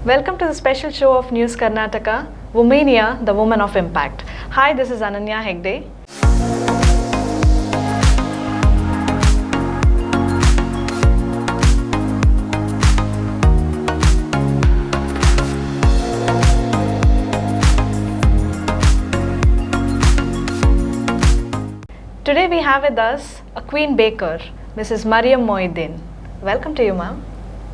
Welcome to the special show of News Karnataka, Womenia, the Woman of Impact. Hi, this is Ananya Hegde. Today we have with us a Queen Baker, Mrs. Mariam Mohiudeen. Welcome to you, ma'am.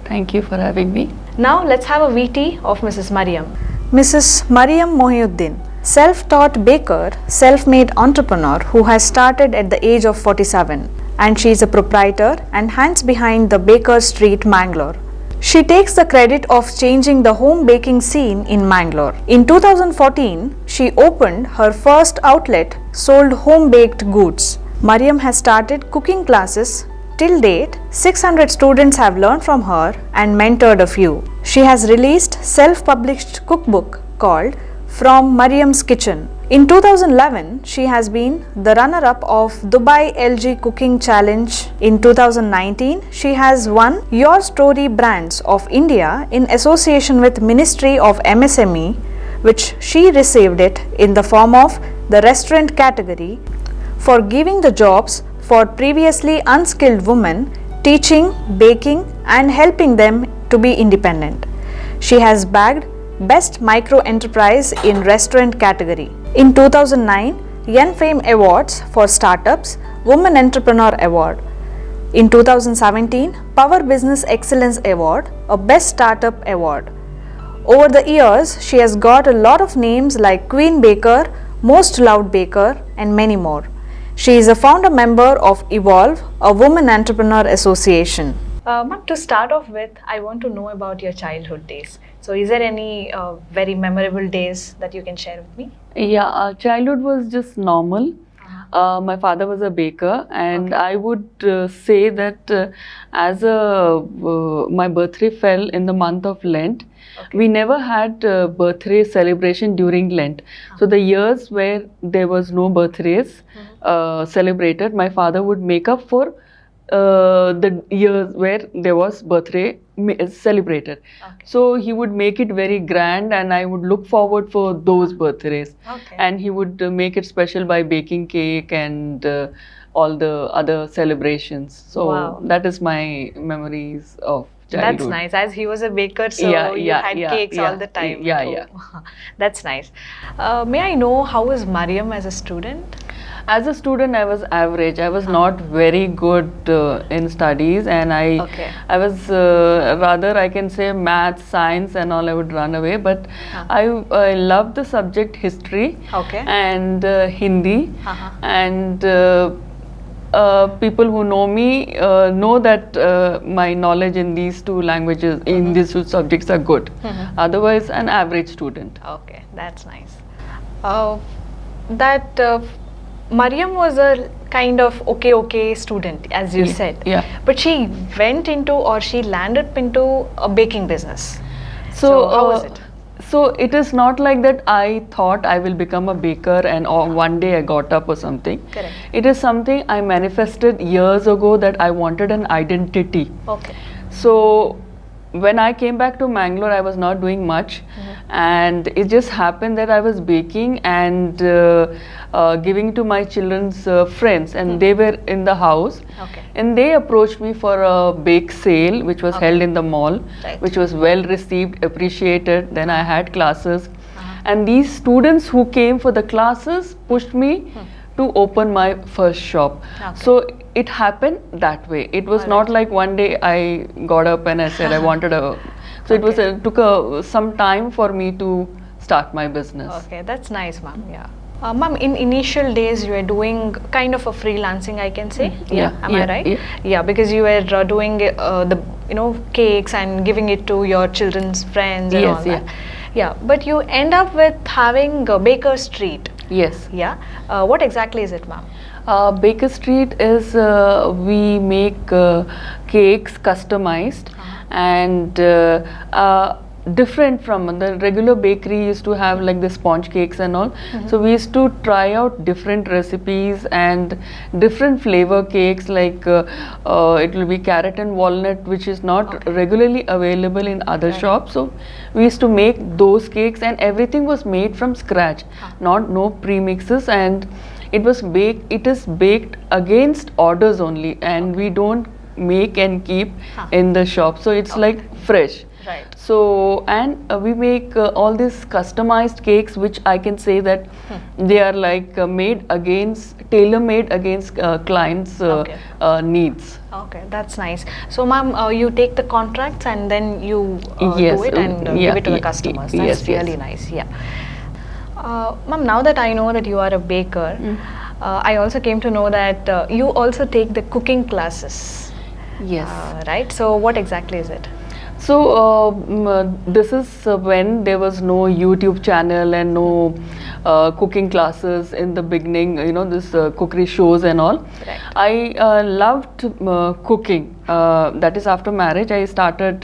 Thank you for having me. Now let's have a VT of Mrs. Mariam. Mrs. Mariam Mohiudeen, self-taught baker, self-made entrepreneur who has started at the age of 47, and she is a proprietor and hands behind the Baker Street, Mangalore. She takes the credit of changing the home baking scene in Mangalore. In 2014, she opened her first outlet, sold home-baked goods. Mariam has started cooking classes. Till date, 600 students have learned from her and mentored a few. She has released self-published cookbook called From Mariam's Kitchen. In 2011, she has been the runner-up of Dubai LG Cooking Challenge. In 2019, she has won Your Story Brands of India in association with Ministry of MSME, which she received it in the form of the restaurant category for giving the jobs for previously unskilled women, teaching, baking and helping them to be independent. She has bagged Best Micro Enterprise in Restaurant category. In 2009, Young Fame Awards for Startups, Women Entrepreneur Award. In 2017, Power Business Excellence Award, a Best Startup Award. Over the years, she has got a lot of names like Queen Baker, Most Loved Baker and many more. She is a founder member of Evolve, a women entrepreneur association. Ma'am, to start off with, I want to know about your childhood days. So, is there any very memorable days that you can share with me? Yeah, childhood was just normal. My father was a baker, and Okay. I would say that my birthday fell in the month of Lent. Okay. We never had birthday celebration during Lent. So the years where there was no birthdays celebrated, my father would make up for the years where there was birthday celebrated. Okay. So he would make it very grand, and I would look forward for those birthdays. Okay. And he would make it special by baking cake and all the other celebrations. So Wow. that is my memories of childhood. That's nice. As he was a baker, so you had cakes all the time. Yeah, at yeah. home. That's nice. May I know how was Mariam as a student? As a student, I was average. I was not very good in studies, and I was rather, I can say, maths, science, and all. I would run away, but I loved the subject history and Hindi, and people who know me know that my knowledge in these two languages, in these two subjects, are good. Otherwise, an average student. Okay, that's nice. Mariam was a kind of okay student, as you said. Yeah. But she went into, or she landed into a baking business. So how was it? So it is not like that I thought I will become a baker and one day I got up or something. Correct. It is something I manifested years ago, that I wanted an identity. Okay. So when I came back to Mangalore, I was not doing much, and it just happened that I was baking and giving to my children's friends, and they were in the house, and they approached me for a bake sale which was held in the mall, which was well received, appreciated. Then I had classes, and these students who came for the classes pushed me to open my first shop. So it happened that way. It was not like one day I got up and I said I wanted a. So it was took some time for me to start my business. Okay, that's nice, ma'am. Yeah. Ma'am, in initial days you were doing kind of a freelancing, I can say. Am I right? Yeah, because you were doing the cakes and giving it to your children's friends and all that. Yeah, but you end up with having Baker Street. Yes. Yeah. What exactly is it, ma'am? Baker Street is we make cakes customized, and different from the regular bakery. Used to have like the sponge cakes and all. So we used to try out different recipes and different flavor cakes, like it will be carrot and walnut, which is not regularly available in other shops. So we used to make those cakes, and everything was made from scratch, no premixes, and it is baked against orders only, and we don't make and keep in the shop, so it's like fresh. Right. So, and we make all these customized cakes, which I can say that they are like tailor-made against clients' needs. Okay, that's nice. So, ma'am, you take the contracts and then you Yes, do it and give it to the customers. That's really nice. Yeah. Ma'am, now that I know that you are a baker, I also came to know that you also take the cooking classes. Yes. Right. So, what exactly is it? So this is when there was no YouTube channel and no cooking classes in the beginning, you know, this cookery shows and all. Right. I loved cooking. That is, after marriage I started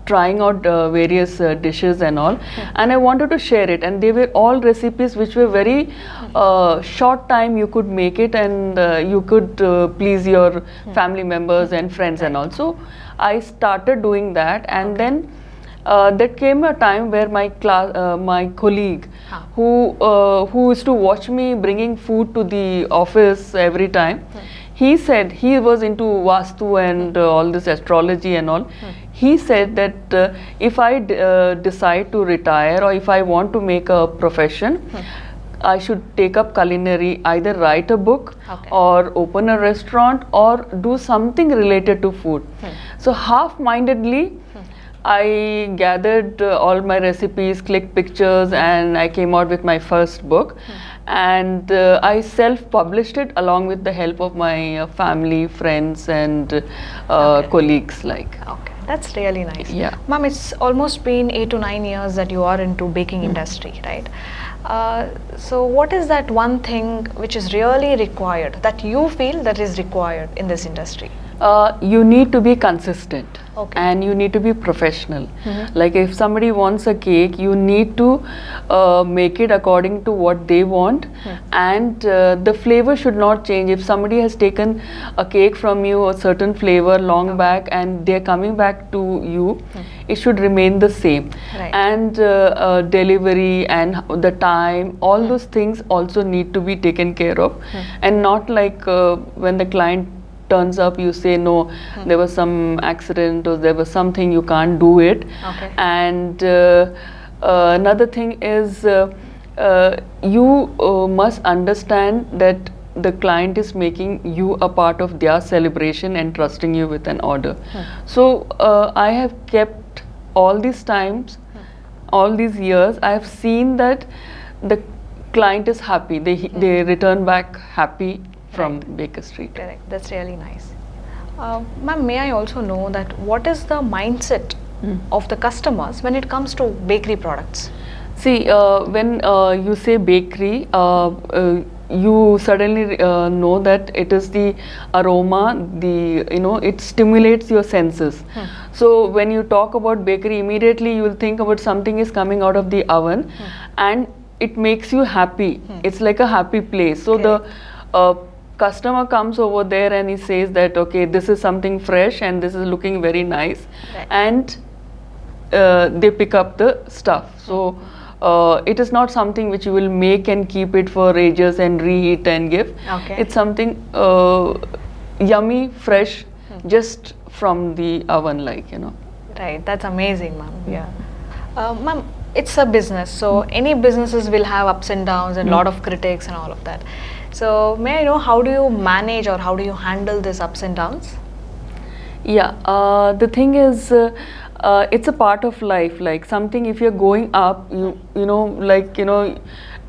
trying out various dishes and all, and I wanted to share it, and they were all recipes which were very short time you could make it, and you could please your family members and friends and all. So I started doing that, and then there came a time where my colleague who used to watch me bringing food to the office every time, he said, he was into Vastu and all this astrology and all. He said that if I decide to retire, or if I want to make a profession, I should take up culinary, either write a book or open a restaurant or do something related to food. So half-mindedly, I gathered all my recipes, clicked pictures, and I came out with my first book. And I self-published it along with the help of my family, friends, and colleagues. Like. Okay, that's really nice. Yeah. Ma'am, it's almost been 8 to 9 years that you are into baking industry, right? So what is that one thing which is really required, that you feel that is required in this industry? You need to be consistent, and you need to be professional. Like if somebody wants a cake, you need to make it according to what they want, and the flavor should not change. If somebody has taken a cake from you, a certain flavor long back, and they're coming back to you, it should remain the same. Right. And delivery and the time, all those things also need to be taken care of, and not like when the client turns up, you say no, there was some accident or there was something, you can't do it. And another thing is you must understand that the client is making you a part of their celebration and trusting you with an order. So I have kept all these times, all these years, I have seen that the client is happy, they return back happy from Baker Street. Correct. That's really nice. Ma'am, may I also know that what is the mindset of the customers when it comes to bakery products? See, when you say bakery, you suddenly know that it is the aroma, it stimulates your senses. So when you talk about bakery, immediately you will think about something is coming out of the oven, and it makes you happy. It's like a happy place. So the customer comes over there and he says that, okay, this is something fresh and this is looking very nice, and they pick up the stuff. So it is not something which you will make and keep it for ages and reheat and give. It's something yummy, fresh, just from the oven, like, you know. Right, that's amazing, ma'am. Yeah. Ma'am, it's a business, so any businesses will have ups and downs and a lot of critics and all of that. So may I know, how do you manage or how do you handle these ups and downs? Yeah, the thing is, it's a part of life. Like something, if you're going up,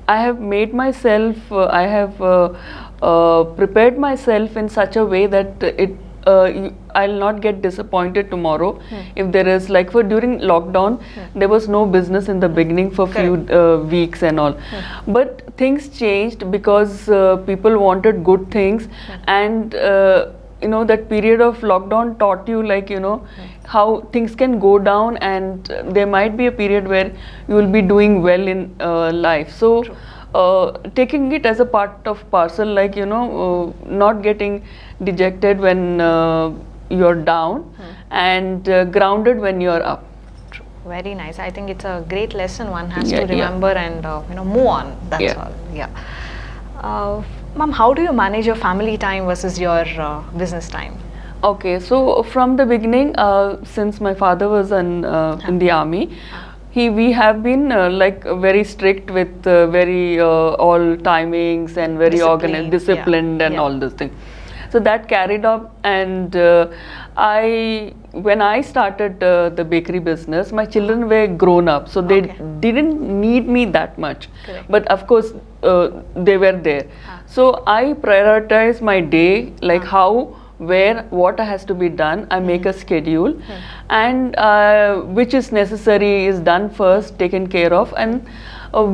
I have made myself, I have prepared myself in such a way that I'll not get disappointed tomorrow. If there is, like, during lockdown, there was no business in the beginning for few weeks and all. But things changed because people wanted good things, and that period of lockdown taught you, like, how things can go down, and there might be a period where you will be doing well in life. So taking it as a part of parcel, like not getting dejected when you're down, and grounded when you're up. Very nice. I think it's a great lesson one has Yeah, to remember and move on. That's Yeah. all. Yeah. Ma'am, how do you manage your family time versus your business time? Okay, so from the beginning, since my father was in the army, we have been like very strict with very all timings and very organized, disciplined, and Yeah. all those things. So that carried up, and when I started the bakery business, my children were grown up, so they didn't need me that much. Correct. But of course, they were there. So I prioritize my day, like how, where, what has to be done. I make a schedule, and which is necessary is done first, taken care of, and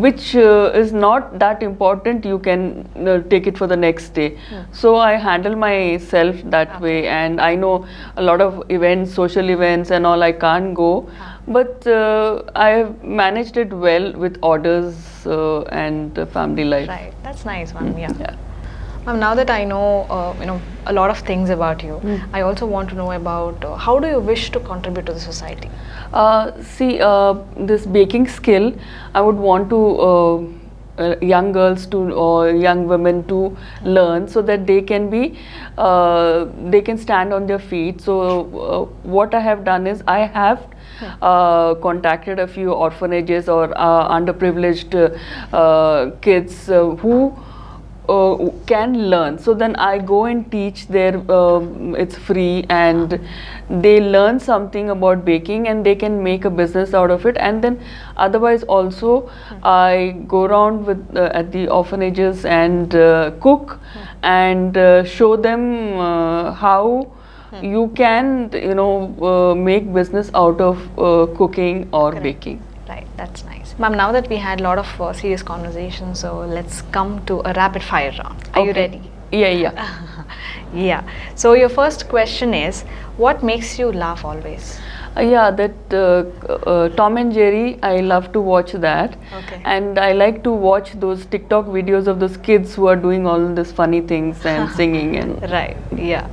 which is not that important, you can take it for the next day. So I handle myself that way, and I know a lot of events, social events and all, I can't go, but I have managed it well with orders and family life. Right. That's nice, ma'am. Yeah. Yeah. Ma'am, now that I know a lot of things about you, I also want to know about how do you wish to contribute to the society? See, this baking skill, I would want to young girls to or young women to learn, so that they can be they can stand on their feet. So what I have done is I have contacted a few orphanages or underprivileged kids who can learn. So then I go and teach there. It's free, and they learn something about baking, and they can make a business out of it. And then otherwise also I go around with at the orphanages and cook and show them how you can make business out of cooking or baking. Right, that's nice. Ma'am, now that we had a lot of serious conversations, so let's come to a rapid fire round. Are you ready? Yeah. Yeah. So your first question is, what makes you laugh always? Yeah, that Tom and Jerry, I love to watch that. Okay. And I like to watch those TikTok videos of those kids who are doing all these funny things and singing and Right, yeah.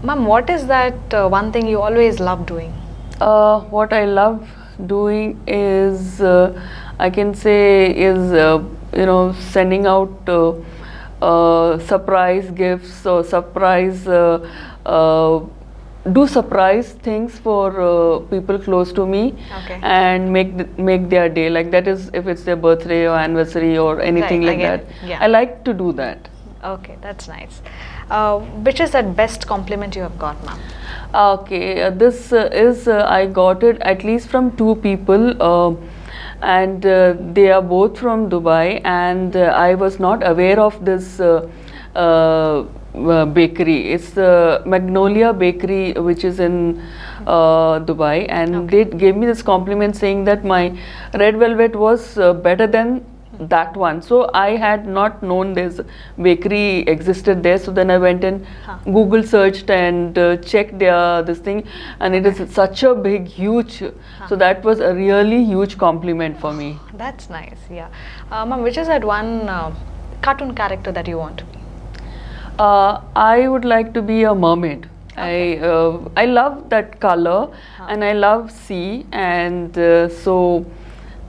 Ma'am, what is that one thing you always love doing? what I love doing is I can say is sending out surprise gifts or surprise do surprise things for people close to me. Okay. And make their day, like that is if it's their birthday or anniversary or anything Right, I like get that. it. Yeah. I like to do that. Okay, that's nice. Which is that best compliment you have got, ma'am? Okay, this is I got it at least from two people, and they are both from Dubai, and I was not aware of this bakery. It's the Magnolia Bakery, which is in Dubai, and they gave me this compliment saying that my red velvet was better than that one. So I had not known this bakery existed there. So then I went and Google searched and checked this thing, and it is such a big, huge. So that was a really huge compliment for me. That's nice, yeah. Ma'am, which is that one cartoon character that you want to be? I would like to be a mermaid. Okay. I love that color, and I love sea, and so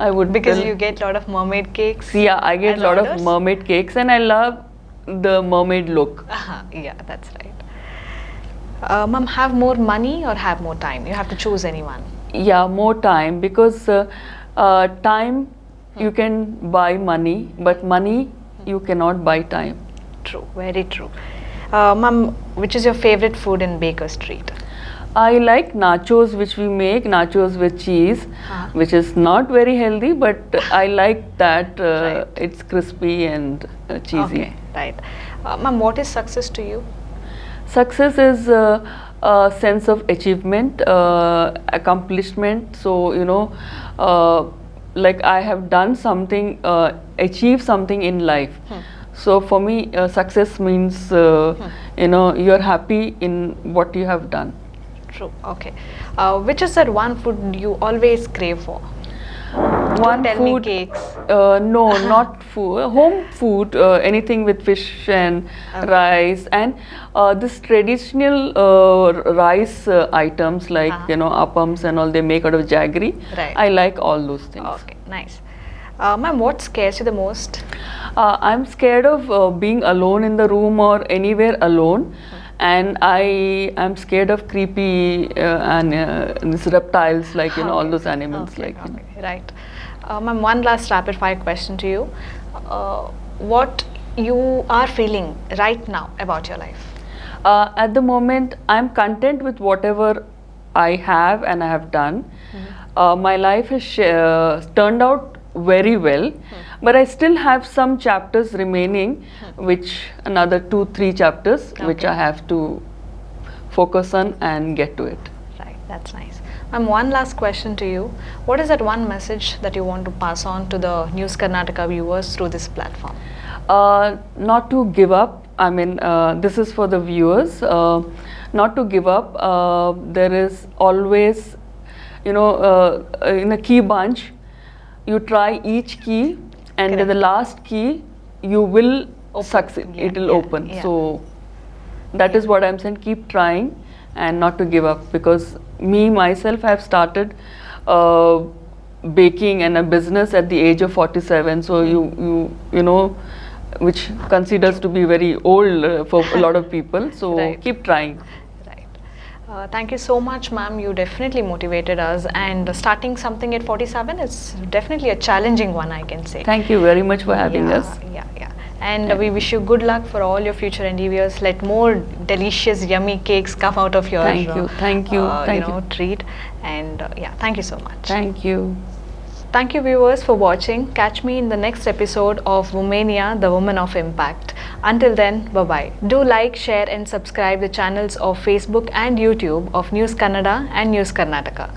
I would Because you get a lot of mermaid cakes. Yeah, I get as a lot orders? of mermaid cakes, and I love the mermaid look. Yeah, that's right. Ma'am, have more money or have more time? You have to choose anyone. Yeah, more time, because time you can buy money, but money you cannot buy time. True, very true. Ma'am, which is your favorite food in Baker Street? I like nachos, which we make, nachos with cheese, which is not very healthy, but I like that. Right. It's crispy and cheesy. Okay, right. Ma'am, what is success to you? Success is a sense of achievement, accomplishment. So, like I have done something, achieved something in life. So for me, success means, you're happy in what you have done. True. Okay. Which is that one food you always crave for? One Tell food, me cakes. no, not food. Home food, anything with fish and rice, and this traditional rice items like appams and all they make out of jaggery. Right. I like all those things. Okay, nice. Ma'am, what scares you the most? I'm scared of being alone in the room or anywhere alone. And I am scared of creepy these reptiles, like all those animals, Okay, okay, right. Ma'am, one last rapid fire question to you. What you are feeling right now about your life? At the moment, I'm content with whatever I have and I have done. My life has turned out very well, but I still have some chapters remaining, which another 2-3 chapters, which I have to focus on and get to it. Right, that's nice. Ma'am, one last question to you. What is that one message that you want to pass on to the News Karnataka viewers through this platform? Not to give up. I mean, this is for the viewers. Not to give up. There is always, in a key bunch, you try each key, and the last key you will succeed. It will open. So that is what I'm saying. Keep trying and not to give up, because me myself have started baking and a business at the age of 47. So you know, which considers to be very old for a lot of people. So keep trying. Thank you so much, ma'am. You definitely motivated us, and starting something at 47 is definitely a challenging one, I can say. Thank you very much for having us. Yeah. And we wish you good luck for all your future endeavors. Let more delicious, yummy cakes come out of your thank you treat. And thank you so much. Thank you. Thank you, viewers, for watching. Catch me in the next episode of Womenia, the Woman of Impact. Until then, bye-bye. Do like, share and subscribe the channels of Facebook and YouTube of News Kannada and News Karnataka.